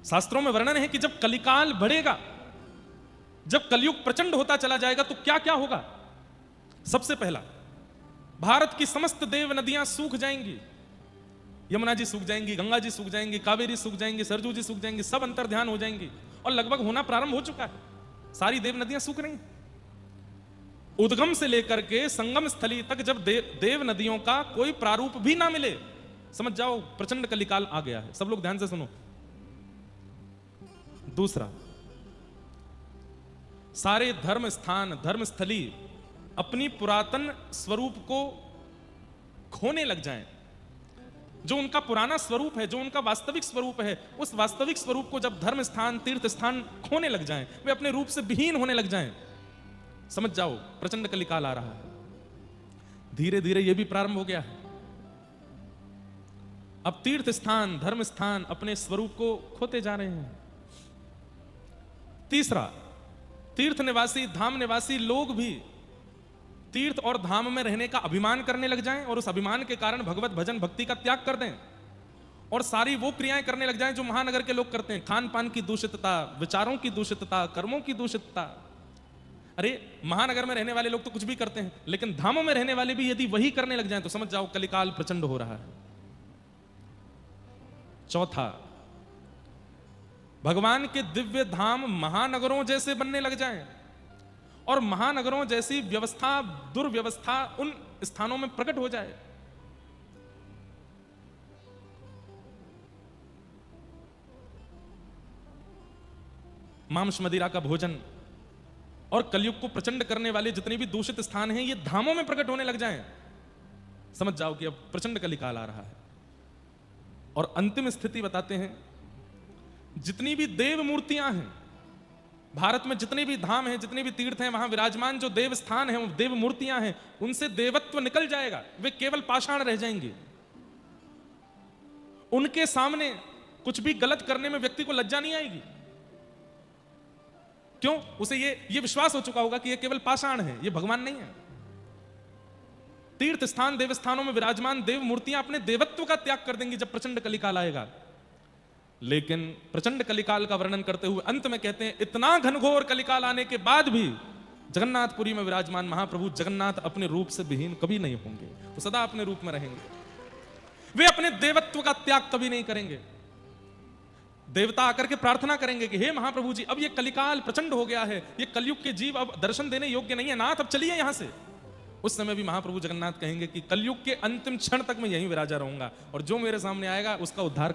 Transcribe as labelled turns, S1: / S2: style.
S1: शास्त्रों में वर्णन है कि जब कलिकाल बढ़ेगा, जब कलयुग प्रचंड होता चला जाएगा तो क्या क्या होगा। सबसे पहला, भारत की समस्त देव नदियां सूख जाएंगी। यमुना जी सूख जाएंगी, गंगा जी सूख जाएंगी, कावेरी सूख जाएंगी, सरजू जी सूख जाएंगी, सब अंतर्ध्यान हो जाएंगी। और लगभग होना प्रारंभ हो चुका है, सारी देव नदियां सूख रही हैं। उद्गम से लेकर के संगम स्थली तक जब देव नदियों का कोई प्रारूप भी ना मिले, समझ जाओ प्रचंड कलिकाल आ गया है। सब लोग ध्यान से सुनो। दूसरा, सारे धर्म स्थान, धर्मस्थली अपनी पुरातन स्वरूप को खोने लग जाएं। जो उनका पुराना स्वरूप है, जो उनका वास्तविक स्वरूप है, उस वास्तविक स्वरूप को जब धर्म स्थान, तीर्थ स्थान खोने लग जाएं, वे अपने रूप से विहीन होने लग जाएं, समझ जाओ प्रचंड कलिकाल आ रहा है। धीरे धीरे यह भी प्रारंभ हो गया है। अब तीर्थ स्थान, धर्म स्थान अपने स्वरूप को खोते जा रहे हैं। तीसरा, तीर्थ निवासी, धाम निवासी लोग भी तीर्थ और धाम में रहने का अभिमान करने लग जाएं और उस अभिमान के कारण भगवत भजन भक्ति का त्याग कर दें और सारी वो क्रियाएं करने लग जाएं जो महानगर के लोग करते हैं। खान पान की दूषितता, विचारों की दूषितता, कर्मों की दूषितता। अरे महानगर में रहने वाले लोग तो कुछ भी करते हैं, लेकिन धामों में रहने वाले भी यदि वही करने लग जाएं तो समझ जाओ कलिकाल प्रचंड हो रहा है। चौथा, भगवान के दिव्य धाम महानगरों जैसे बनने लग जाएं और महानगरों जैसी व्यवस्था, दुर्व्यवस्था उन स्थानों में प्रकट हो जाए। मांस मदिरा का भोजन और कलयुग को प्रचंड करने वाले जितने भी दूषित स्थान हैं, ये धामों में प्रकट होने लग जाएं, समझ जाओ कि अब प्रचंड कलिकाल आ रहा है। और अंतिम स्थिति बताते हैं, जितनी भी देव मूर्तियां हैं भारत में, जितने भी धाम हैं, जितने भी तीर्थ हैं, वहां विराजमान जो देव स्थान हैं, देव मूर्तियां हैं, उनसे देवत्व निकल जाएगा। वे केवल पाषाण रह जाएंगे। उनके सामने कुछ भी गलत करने में व्यक्ति को लज्जा नहीं आएगी। क्यों? उसे ये विश्वास हो चुका होगा कि ये केवल पाषाण है, ये भगवान नहीं है। तीर्थ स्थान, देवस्थानों में विराजमान देव मूर्तियां अपने देवत्व का त्याग कर देंगी जब प्रचंड कलिकाल आएगा। लेकिन प्रचंड कलिकाल का वर्णन करते हुए अंत में कहते हैं, इतना घनघोर कलिकाल आने के बाद भी जगन्नाथपुरी में विराजमान महाप्रभु जगन्नाथ अपने रूप से विहीन कभी नहीं होंगे। वो सदा अपने रूप में रहेंगे। वे अपने देवत्व का त्याग कभी नहीं करेंगे। देवता आकर के प्रार्थना करेंगे कि हे महाप्रभु जी, अब ये कलिकाल प्रचंड हो गया है, ये कलयुग के जीव अब दर्शन देने योग्य नहीं है, नाथ अब चलिए यहां से। उस समय भी महाप्रभु जगन्नाथ कहेंगे कि कलयुग के अंतिम क्षण तक मैं यहीं विराजा रहूंगा और जो मेरे सामने आएगा उसका उद्धार